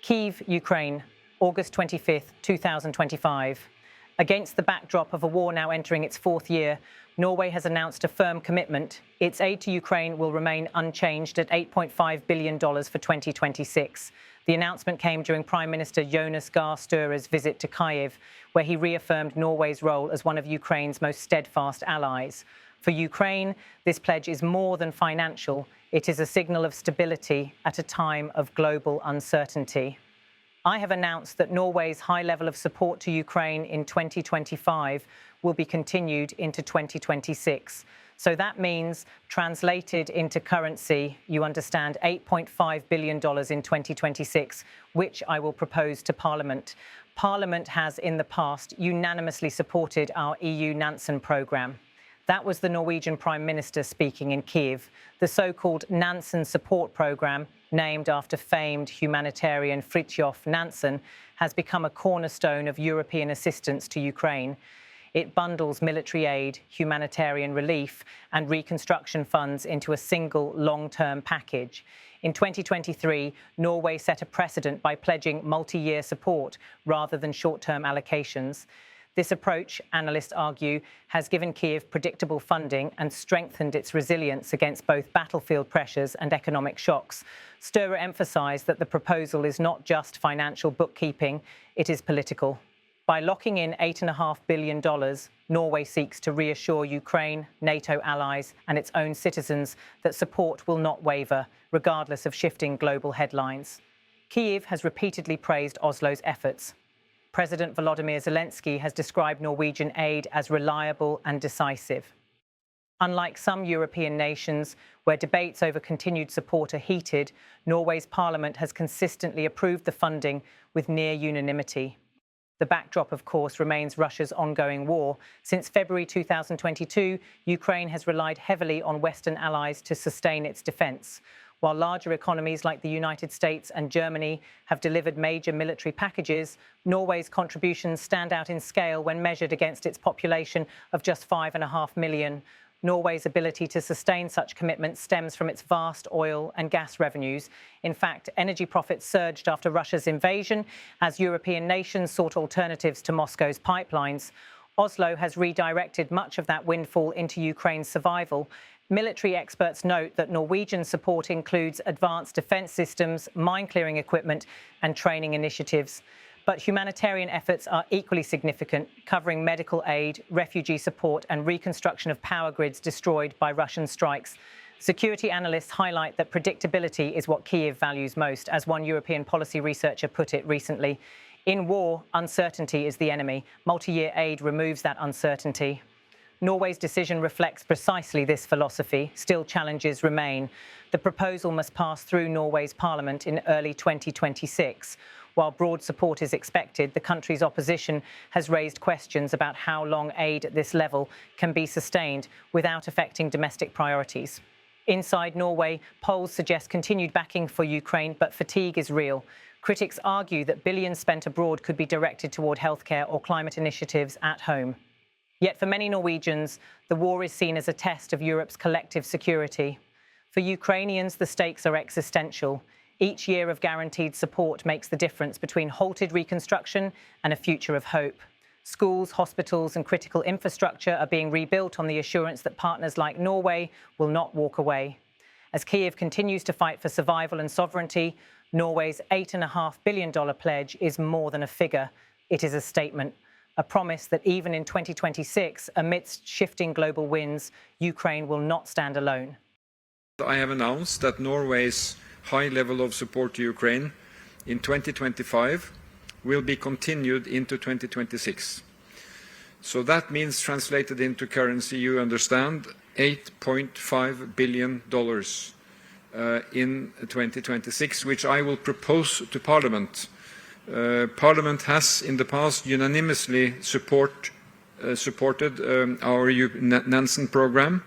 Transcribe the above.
Kyiv, Ukraine, August 25, 2025. Against the backdrop of a war now entering its fourth year, Norway has announced a firm commitment. Its aid to Ukraine will remain unchanged at $8.5 billion for 2026. The announcement came during Prime Minister Jonas Gahr Støre's visit to Kyiv, where he reaffirmed Norway's role as one of Ukraine's most steadfast allies. For Ukraine, this pledge is more than financial. It is a signal of stability at a time of global uncertainty. I have announced that Norway's high level of support to Ukraine in 2025 will be continued into 2026. So that means, translated into currency, you understand $8.5 billion in 2026, which I will propose to Parliament. Parliament has in the past unanimously supported our EU Nansen programme. That was the Norwegian Prime Minister speaking in Kyiv. The so-called Nansen Support Programme, named after famed humanitarian Fridtjof Nansen, has become a cornerstone of European assistance to Ukraine. It bundles military aid, humanitarian relief, and reconstruction funds into a single long-term package. In 2023, Norway set a precedent by pledging multi-year support rather than short-term allocations. This approach, analysts argue, has given Kyiv predictable funding and strengthened its resilience against both battlefield pressures and economic shocks. Støre emphasised that the proposal is not just financial bookkeeping, it is political. By locking in $8.5 billion, Norway seeks to reassure Ukraine, NATO allies and its own citizens that support will not waver, regardless of shifting global headlines. Kyiv has repeatedly praised Oslo's efforts. President Volodymyr Zelensky has described Norwegian aid as reliable and decisive. Unlike some European nations, where debates over continued support are heated, Norway's parliament has consistently approved the funding with near unanimity. The backdrop, of course, remains Russia's ongoing war. Since February 2022, Ukraine has relied heavily on Western allies to sustain its defence. While larger economies like the United States and Germany have delivered major military packages, Norway's contributions stand out in scale when measured against its population of just 5.5 million. Norway's ability to sustain such commitments stems from its vast oil and gas revenues. In fact, energy profits surged after Russia's invasion as European nations sought alternatives to Moscow's pipelines. Oslo has redirected much of that windfall into Ukraine's survival. Military experts note that Norwegian support includes advanced defence systems, mine-clearing equipment and training initiatives. But humanitarian efforts are equally significant, covering medical aid, refugee support and reconstruction of power grids destroyed by Russian strikes. Security analysts highlight that predictability is what Kyiv values most, as one European policy researcher put it recently. In war, uncertainty is the enemy. Multi-year aid removes that uncertainty. Norway's decision reflects precisely this philosophy. Still, challenges remain. The proposal must pass through Norway's parliament in early 2026. While broad support is expected, the country's opposition has raised questions about how long aid at this level can be sustained without affecting domestic priorities. Inside Norway, polls suggest continued backing for Ukraine, but fatigue is real. Critics argue that billions spent abroad could be directed toward healthcare or climate initiatives at home. Yet for many Norwegians, the war is seen as a test of Europe's collective security. For Ukrainians, the stakes are existential. Each year of guaranteed support makes the difference between halted reconstruction and a future of hope. Schools, hospitals and critical infrastructure are being rebuilt on the assurance that partners like Norway will not walk away. As Kyiv continues to fight for survival and sovereignty, Norway's $8.5 billion pledge is more than a figure. It is a statement. A promise that even in 2026, amidst shifting global winds, Ukraine will not stand alone. I have announced that Norway's high level of support to Ukraine in 2025 will be continued into 2026. So that means, translated into currency, you understand, $8.5 billion in 2026, which I will propose to Parliament. Parliament has in the past unanimously supported our Nansen programme.